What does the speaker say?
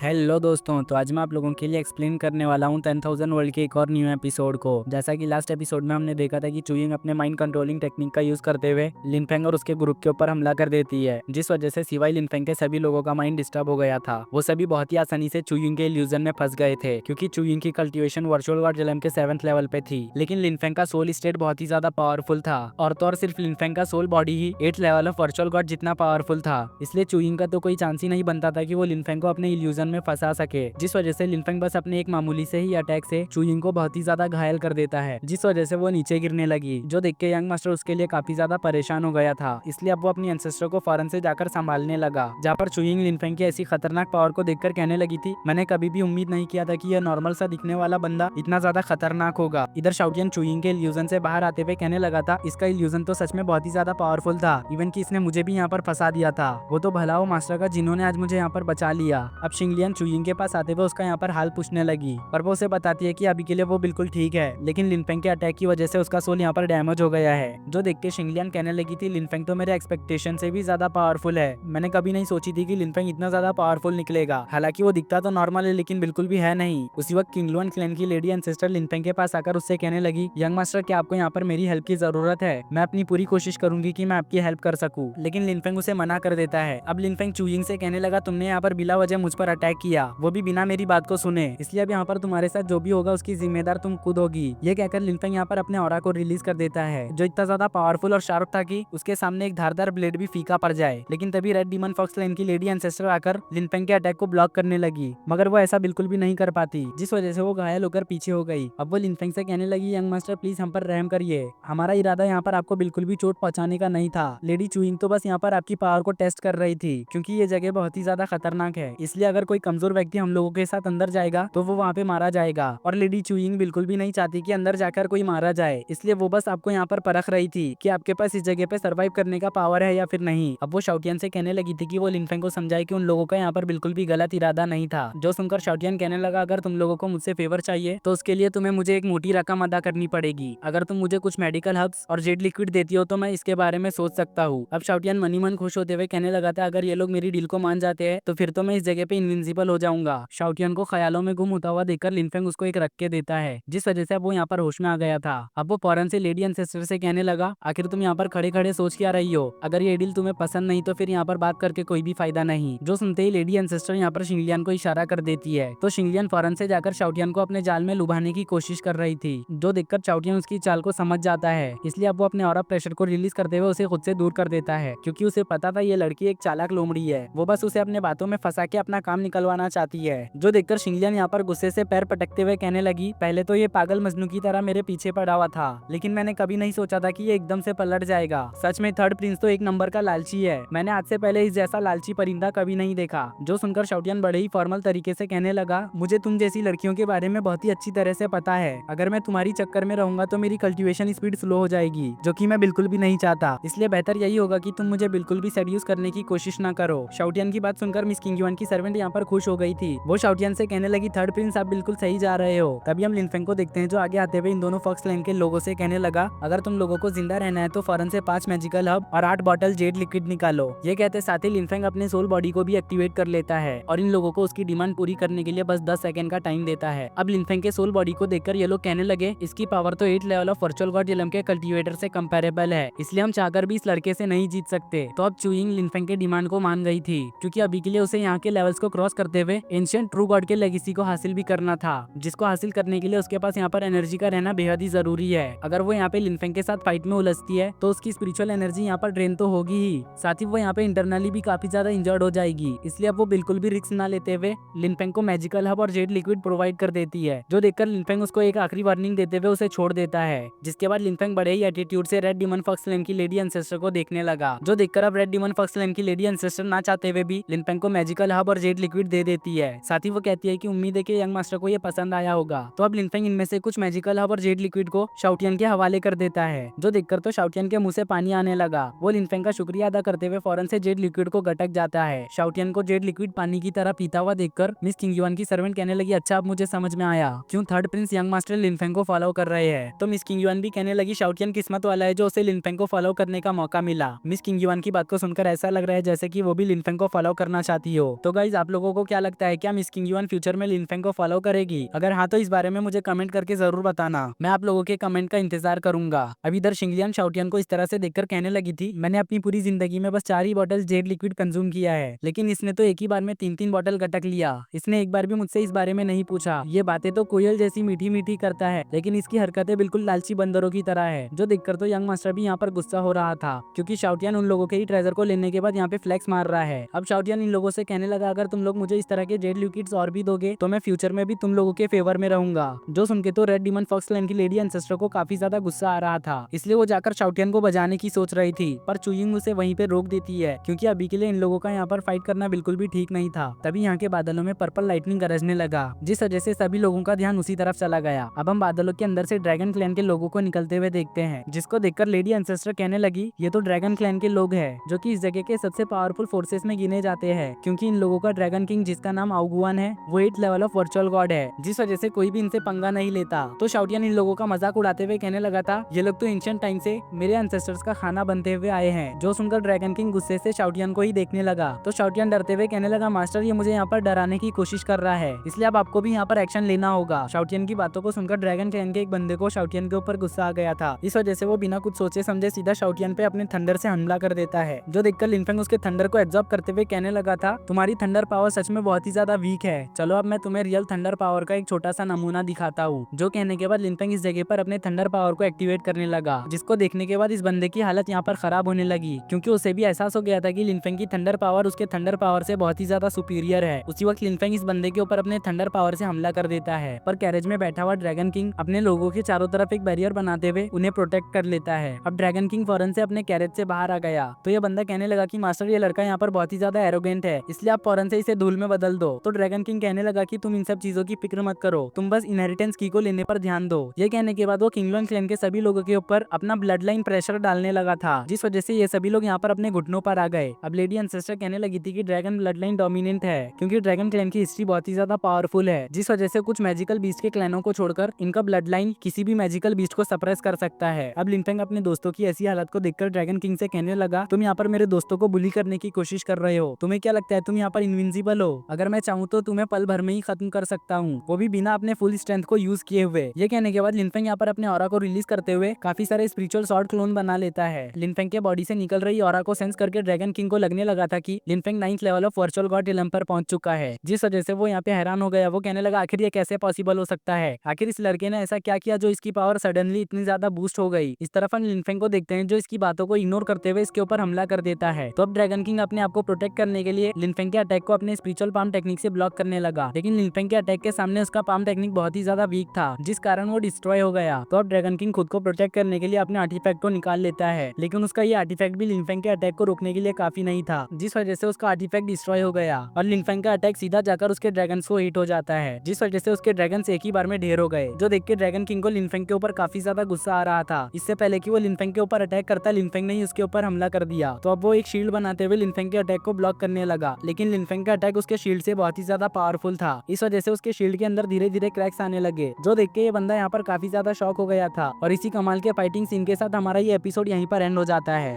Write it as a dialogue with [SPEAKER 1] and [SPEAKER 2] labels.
[SPEAKER 1] Hello दोस्तों, तो आज मैं आप लोगों के लिए एक्सप्लेन करने वाला हूँ 10,000 वर्ल्ड के एक और न्यू एपिसोड को। जैसा कि लास्ट एपिसोड में हमने देखा था कि चुयिंग अपने माइंड कंट्रोलिंग टेक्निक का यूज करते हुए लिनफेंग और उसके ग्रुप के ऊपर हमला कर देती है, जिस वजह से सिवाय लिनफेंग के सभी लोगों का माइंड डिस्टर्ब हो गया था। वो सभी बहुत ही आसानी से चुयिंग के इल्यूजन में फंस गए थे, क्योंकि चुयिंग की कल्टिवेशन वर्चुअल गॉड जेलम के 7th लेवल पे थी। लेकिन लिनफेंग का सोल स्टेट बहुत ही ज्यादा पावरफुल था, और तो और सिर्फ लिनफेंग का सोल बॉडी ही 8th level of virtual god जितना पावरफुल था। इसलिए चुयिंग का तो कोई चांस ही नहीं बनता था कि वो लिनफेंग को अपने इल्यूजन में फंसा सके, जिस वजह से लिनफेंग बस अपने एक मामूली से ही अटैक से चुयिंग को बहुत ही ज्यादा घायल कर देता है, जिस वजह से वो नीचे गिरने लगी, जो देख के यंग मास्टर उसके लिए काफी ज्यादा परेशान हो गया था। इसलिए अब वो अपनी एंसेस्टर को फौरन से जाकर संभालने लगा, जहाँ पर चुयिंग लिनफेंग की ऐसी खतरनाक पावर को देखकर कहने लगी थी, मैंने कभी भी उम्मीद नहीं किया था कि यह नॉर्मल सा दिखने वाला बंदा इतना ज्यादा खतरनाक होगा। इधर शाओटियन चुयिंग के इल्यूजन से बाहर आते हुए कहने लगा था, इसका इल्यूजन तो सच में बहुत ही ज्यादा पावरफुल था, इवन कि इसने मुझे भी यहाँ पर फंसा दिया था। वो तो भला हो मास्टर का जिन्होंने आज मुझे यहाँ पर बचा लिया। अब शिंगलियन चुयिंग के पास आते हुए उसका यहाँ पर हाल पूछने लगी, पर वो उसे बताती है कि अभी के लिए वो बिल्कुल ठीक है, लेकिन लिनफेंग के अटैक की वजह से उसका सोल यहाँ पर डैमेज हो गया है। जो देख के शिंगलियन कहने लगी थी, लिनफेंग तो मेरे एक्सपेक्टेशन से भी ज्यादा पावरफुल है। मैंने कभी नहीं सोची थी कि लिनफेंग इतना ज्यादा पावरफुल निकलेगा। हालांकि वो दिखता तो नॉर्मल है, लेकिन बिल्कुल भी है नहीं। उसी वक्त किंगलुआन क्लैन की लेडी एंसेस्टर लिनफेंग के पास आकर उससे कहने लगी, यंग मास्टर क्या आपको यहाँ पर मेरी हेल्प की जरूरत है? मैं अपनी पूरी कोशिश करूंगी कि मैं आपकी हेल्प कर सकूं। लेकिन लिनफेंग उसे मना कर देता है। अब लिनफेंग चुयिंग से कहने लगा, तुमने यहाँ पर बिला वजह मुझ पर अटैक किया, वो भी बिना मेरी बात को सुने, इसलिए अब यहाँ पर तुम्हारे साथ जो भी होगा उसकी जिम्मेदार तुम खुद होगी। ये कहकर लिनफेंग यहाँ पर अपने ऑरा को रिलीज कर देता है, जो इतना ज्यादा पावरफुल और शार्प था कि उसके सामने एक धारदार ब्लेड भी फीका पड़ जाए। लेकिन तभी रेड डीमन फॉक्स लाइन की लेडी एंसेस्टर आकर लिनफेंग के अटैक को ब्लॉक करने लगी, मगर वो ऐसा बिल्कुल भी नहीं कर पाती, जिस वजह से वो घायल होकर पीछे हो गई। अब वो लिनफेंग से कहने लगी, यंग मास्टर प्लीज हम पर रहम करिए, हमारा इरादा यहाँ पर आपको बिल्कुल भी चोट पहुंचाने का नहीं था। लेडी चुइंग तो बस यहाँ पर आपकी पावर को टेस्ट कर रही थी, क्योंकि ये जगह बहुत ही ज्यादा खतरनाक है, इसलिए अगर कोई कमजोर व्यक्ति हम लोगों के साथ अंदर जाएगा तो वो वहाँ पे मारा जाएगा। और लेडी चुइंग बिल्कुल भी नहीं चाहती कि अंदर जाकर कोई मारा जाए, इसलिए वो बस आपको यहाँ पर परख रही थी कि आपके पास इस जगह पे सरवाइव करने का पावर है या फिर नहीं। अब वो शाओटियन से कहने लगी थी कि वो लिनफेंग को समझाए कि उन लोगों का यहाँ पर बिल्कुल भी गलत इरादा नहीं था। जो सुनकर शाओटियन कहने लगा, अगर तुम लोगों को मुझसे फेवर चाहिए तो उसके लिए तुम्हें मुझे एक मोटी रकम अदा करनी पड़ेगी। अगर तुम मुझे कुछ मेडिकल हर्ब्स और जेड लिक्विड देती हो तो मैं इसके बारे में सोच सकता हूँ। अब शाओटियन मनी मन खुश होते हुए कहने लगा था, अगर ये लोग मेरी डील को मान जाते हैं तो फिर तो मैं इस जगह पे इनविंसिबल हो जाऊंगा। शाओटियन को ख्यालों में गुम होता हुआ देखकर लिनफेंग उसको एक रख के देता है, जिस वजह से अब वो यहाँ पर होश में आ गया था। अब वो फौरन से लेडी एंसेस्टर से कहने लगा, आखिर तुम यहाँ पर खड़े खड़े सोच क्या रही हो? अगर ये डील तुम्हें पसंद नहीं तो फिर यहाँ पर बात करके कोई भी फायदा नहीं। जो सुनते ही लेडी एंसेस्टर यहाँ पर शिंगलियन को इशारा कर देती है, तो शिंगलियन फौरन से जाकर शाओटियन को अपने जाल में लुभाने की कोशिश कर रही थी, जो देखकर शाओटियन उसकी चाल को समझ जाता है। इसलिए अब वो अपने ऑरा प्रेशर को रिलीज करते हुए उसे खुद से दूर कर देता है, क्योंकि उसे पता था ये लड़की एक चालाक लोमड़ी है। वो बस उसे अपने बातों में फंसा के अपना काम निकलवाना चाहती है। जो देखकर शिंगलियन यहाँ पर गुस्से से पैर पटकते हुए कहने लगी, पहले तो ये पागल मजनू की तरह मेरे पीछे पड़ा हुआ था, लेकिन मैंने कभी नहीं सोचा था कि ये एकदम से पलट जाएगा। सच में थर्ड प्रिंस तो एक नंबर का लालची है, मैंने आज से पहले इस जैसा लालची परिंदा कभी नहीं देखा। जो सुनकर शाओटियन बड़े ही फॉर्मल तरीके से कहने लगा, मुझे तुम जैसी लड़कियों के बारे में बहुत ही अच्छी तरह से पता है, अगर मैं तुम्हारी चक्कर में रहूंगा तो मेरी कल्टीवेशन स्पीड स्लो हो जाएगी, जो कि मैं बिल्कुल भी नहीं चाहता। इसलिए बेहतर यही होगा कि तुम मुझे बिल्कुल भी सेड्यूस करने की कोशिश ना करो। शाओटियन की बात सुनकर मिस किंगयुआन की सर्वेंट यहाँ पर खुश हो गई थी। वो शाओटियन से कहने लगी, थर्ड प्रिंस आप बिल्कुल सही जा रहे हो। तभी हम लिनफेंग को देखते हैं, जो आगे आते हुए इन दोनों फॉक्स लाइन के लोगों से कहने लगा, अगर तुम लोगों को जिंदा रहना है तो फौरन से 5 मैजिकल हब और 8 बॉटल जेड लिक्विड निकालो। ये कहते साथ ही लिनफेंग अपने सोल बॉडी को भी एक्टिवेट कर लेता है, और इन लोगों को उसकी डिमांड पूरी करने के लिए बस 10 सेकंड का टाइम देता है। अब लिनफेंग के सोल बॉडी को देखकर ये लोग कहने लगे, इसकी पावर तो 8 level of virtual God Jhelum के कल्टीवेटर से कंपेरेबल है, इसलिए हम चाहकर भी इस लड़के से नहीं जीत सकते। तो अब चुइंग लिनफेंग के डिमांड को मान गई थी, क्योंकि अभी के लिए उसे यहाँ के लेवल्स को क्रॉस करते हुए एंशिएंट ट्रू गॉड के लेगेसी को हासिल भी करना था, जिसको हासिल करने के लिए उसके पास यहाँ पर एनर्जी का रहना बेहद ही जरूरी है। अगर वो यहाँ पे लिनफेंग के साथ फाइट में उलझती है तो उसकी स्पिरिचुअल एनर्जी यहाँ पर ड्रेन तो होगी ही, साथ ही वो यहाँ पे इंटरनली भी काफी ज्यादा इंजर्ड हो जाएगी। इसलिए अब वो बिल्कुल भी रिस्क ना लेते हुए लिनफेंग को मैजिकल हब और जेड लिक्विड प्रोवाइड कर देती है, जो देखकर लिनफेंग उसको एक आखिरी वार्निंग देते हुए उसे छोड़ देता है। जिसके बाद लिनफेंग बड़े ही एटीट्यूड से रेड डीमन फॉक्स फ्लेम की लेडी एंसेस्टर को देखने लगा, जो देखकर अब रेड डीमन फॉक्स फ्लेम की लेडी एंसेस्टर ना चाहते हुए भी लिनफेंग को मैजिकल हब और जेड लिक्विड दे देती है। साथ ही वो कहती है कि उम्मीद है कि यंग मास्टर को ये पसंद आया होगा। तो अब लिनफेंग इनमें से कुछ मैजिकल हब और जेड लिक्विड को शाओटियन के हवाले कर देता है, जो देखकर तो शाओटियन के मुंह से पानी आने लगा। वो लिनफेंग का शुक्रिया अदा करते हुए फौरन से जेड लिक्विड को गटक जाता है। शाओटियन को जेड लिक्विड पानी की तरह पीता हुआ देखकर मिस किंगयुआन की सर्वेंट कहने लगी, अच्छा अब मुझे समझ में आया क्यों third Prince young master Linfeng को फॉलो कर रहे हैं। तो मिस किंगयुआन भी कहने लगी, शाओटियन किस्मत वाला है जो उसे लिनफेंग को फॉलो करने का मौका मिला। मिस किंगयुआन की बात को सुनकर ऐसा लग रहा है जैसे कि वो भी लिनफेंग को फॉलो करना चाहती हो। तो गाइज आप लोगों लोगों को क्या लगता है, क्या मिस किंग युआन फ्यूचर में लिनफेंग को फॉलो करेगी? अगर हाँ तो इस बारे में मुझे कमेंट करके जरूर बताना, मैं आप लोगों के कमेंट का इंतजार करूंगा। अब इधर शिंगलियान शाओटियान को इस तरह से देखकर कहने लगी थी, मैंने अपनी पूरी जिंदगी में बस 4 ही बॉटल जेड लिक्विड कंज्यूम किया है, लेकिन इसने तो एक ही बार में 3-3 बॉटल गटक लिया। इसने एक बार भी मुझसे इस बारे में नहीं पूछा। ये बातें तो कोयल जैसी मीठी मीठी करता है, लेकिन इसकी हरकतें बिल्कुल लालची बंदरों की तरह है। जो देखकर तो यंग मास्टर भी यहाँ पर गुस्सा हो रहा था, क्योंकि शाओटियान उन लोगों के ही ट्रेजर को लेने के बाद यहाँ पे फ्लेक्स मार रहा है। अब शाओटियान इन लोगों से कहने लगा, अगर तुम लोग मुझे इस तरह के जेड लिक्विड्स और भी दोगे तो मैं फ्यूचर में भी तुम लोगों के फेवर में रहूंगा। जो सुन के तो रेड डीमन फॉक्स क्लैन की लेडी एंसेस्टर को काफी ज्यादा गुस्सा आ रहा था, इसलिए वो जाकर शाओटियान को बजाने की सोच रही थी, पर चुयिंग उसे वहीं पे रोक देती है, क्योंकि अभी के लिए इन लोगों का यहाँ पर फाइट करना बिल्कुल भी ठीक नहीं था। तभी यहाँ के बादलों में पर्पल लाइटनिंग गरजने लगा, जिस वजह से सभी लोगों का ध्यान उसी तरफ चला गया। अब हम बादलों के अंदर से ड्रैगन क्लैन के लोगों को निकलते हुए देखते हैं, जिसको देखकर लेडी एंसेस्टर कहने लगी, ये तो ड्रैगन क्लैन के लोग हैं, जो कि इस जगह के सबसे पावरफुल फोर्सेस में गिने जाते हैं, क्योंकि इन लोगों का ड्रैगन किंग जिसका नाम आउगुआन है वो 8th level of virtual God है, जिस वजह से कोई भी इनसे पंगा नहीं लेता। तो शाओटियान इन लोगों का मजाक उड़ाते हुए कहने लगा था, ये लोग तो एंशिएंट टाइम से मेरे एंसेस्टर्स का खाना बनते हुए आए हैं। जो सुनकर ड्रैगन किंग गुस्से से शाओटियान को ही देखने लगा। तो शाओटियान डरते हुए कहने लगा, मास्टर ये मुझे यहाँ पर डराने की कोशिश कर रहा है, इसलिए अब आपको भी यहाँ पर एक्शन लेना होगा। शाओटियान की बातों को सुनकर ड्रैगन क्लैन के एक बंदे को शाओटियान के ऊपर गुस्सा आ गया था, इस वजह से वो बिना कुछ सोचे समझे सीधा शाओटियान पे अपने थंडर से हमला कर देता है। जो देखकर लिनफेंग उसके थंडर को एब्जॉर्ब करते हुए कहने लगा था, तुम्हारी थंडर पावर सच में बहुत ही ज्यादा वीक है, चलो अब मैं तुम्हें रियल थंडर पावर का एक छोटा सा नमूना दिखाता हूँ। जो कहने के बाद लिनफेंग इस जगह पर अपने थंडर पावर को एक्टिवेट करने लगा, जिसको देखने के बाद इस बंदे की हालत यहाँ पर खराब होने लगी, क्योंकि उसे भी एहसास हो गया था कि लिनफेंग की थंडर पावर उसके थंडर पावर से बहुत ही ज्यादा सुपीरियर है। उसी वक्त लिनफेंग इस बंदे के ऊपर अपने थंडर पावर से हमला कर देता है, पर कैरेज में बैठा हुआ ड्रैगन किंग अपने लोगों के चारों तरफ एक बैरियर बनाते हुए उन्हें प्रोटेक्ट कर लेता है। अब ड्रैगन किंग फौरन से अपने कैरेज से बाहर आ गया, तो ये बंदा कहने लगा कि मास्टर ये लड़का यहाँ पर बहुत ही ज्यादा एरोगेंट है, इसलिए आप फौरन से इसे धूल में बदल दो। तो ड्रैगन किंग कहने लगा कि तुम इन सब चीजों की फिक्र मत करो, तुम बस इनहेरिटेंस की को लेने पर ध्यान दो। ये कहने के बाद वो किंगलॉन्ग क्लैन के सभी लोगों के ऊपर अपना ब्लड लाइन प्रेशर डालने लगा था, जिस वजह से ये सभी लोग यहाँ पर अपने घुटनों पर आ गए। अब लेडी एंसेस्टर कहने लगी थी कि ड्रैगन ब्लड लाइन डोमिनेंट है, क्योंकि ड्रैगन क्लैन की हिस्ट्री बहुत ही ज्यादा पावरफुल है, जिस वजह से कुछ मैजिकल बीस्ट के क्लैनों को छोड़कर इनका ब्लड लाइन किसी भी मैजिकल बीस्ट को सप्रेस कर सकता है। अब लिनफेंग अपने दोस्तों की ऐसी हालत को देखकर ड्रैगन किंग से कहने लगा, तुम यहाँ पर मेरे दोस्तों को बुली करने की कोशिश कर रहे हो, तुम्हें क्या लगता है तुम यहाँ पर इनविंसिबल हो? अगर मैं चाहूँ तो तुम्हें पल भर में ही खत्म कर सकता हूँ, वो भी बिना अपने फुल स्ट्रेंथ को यूज किए हुए। ये कहने के बाद लिनफेंग यहाँ पर अपने ऑरा को रिलीज करते हुए काफी सारे स्पिरिचुअल स्वॉर्ड क्लोन बना लेता है। लिनफेंग के बॉडी से निकल रही ऑरा को सेंस करके ड्रैगन किंग को लगने लगा था कि Linfeng 9th level of virtual God realm पर पहुंच चुका है, जिस वजह से वो यहाँ पे हैरान हो गया। वो कहने लगा, आखिर ये कैसे पॉसिबल हो सकता है? आखिर इस लड़के ने ऐसा क्या किया जो इसकी पावर सडनली इतनी ज्यादा बूस्ट हो गई? इस तरफ हम लिनफेंग को देखते हैं जो इसकी बातों को इग्नोर करते हुए इसके ऊपर हमला कर देता है। तो अब ड्रैगन किंग अपने आप को प्रोटेक्ट करने के लिए लिनफेंग के अटैक को अपने स्पिरिचुअल पाम टेक्निक से ब्लॉक करने लगा, लेकिन लिनफेंग के अटैक के सामने उसका पाम टेक्निक बहुत ही ज्यादा वीक था, जिस कारण वो डिस्ट्रॉय हो गया। तो अब ड्रैगन किंग खुद को प्रोटेक्ट करने के लिए अपने आर्टिफैक्ट को निकाल लेता है, लेकिन उसका ये आर्टिफैक्ट भी लिनफेंग के अटैक को रोकने के लिए काफी नहीं था, जिस वजह से उसका आर्टिफैक्ट डिस्ट्रॉय हो गया और लिनफेंग का अटैक सीधा जाकर उसके ड्रैगन्स को हिट हो जाता है, जिस वजह से उसके ड्रैगन्स एक ही बार में ढेर हो गए। जो देख के ड्रैगन किंग को लिनफेंग के ऊपर काफी ज्यादा गुस्सा आ रहा था। इससे पहले कि वो लिनफेंग के ऊपर अटैक करता, लिनफेंग ने ही उसके ऊपर हमला कर दिया। तो अब वो एक शील्ड बनाते हुए लिनफेंग के अटैक को ब्लॉक करने लगा, लेकिन लिनफेंग का अटैक उसके शील्ड से बहुत ही ज्यादा पावरफुल था, इस वजह से उसके शील्ड के अंदर धीरे धीरे क्रैक्स आने लगे। जो देख के ये बंदा यहाँ पर काफी ज्यादा शॉक हो गया था। और इसी कमाल के फाइटिंग सीन के साथ हमारा ये एपिसोड यहीं पर एंड हो जाता है।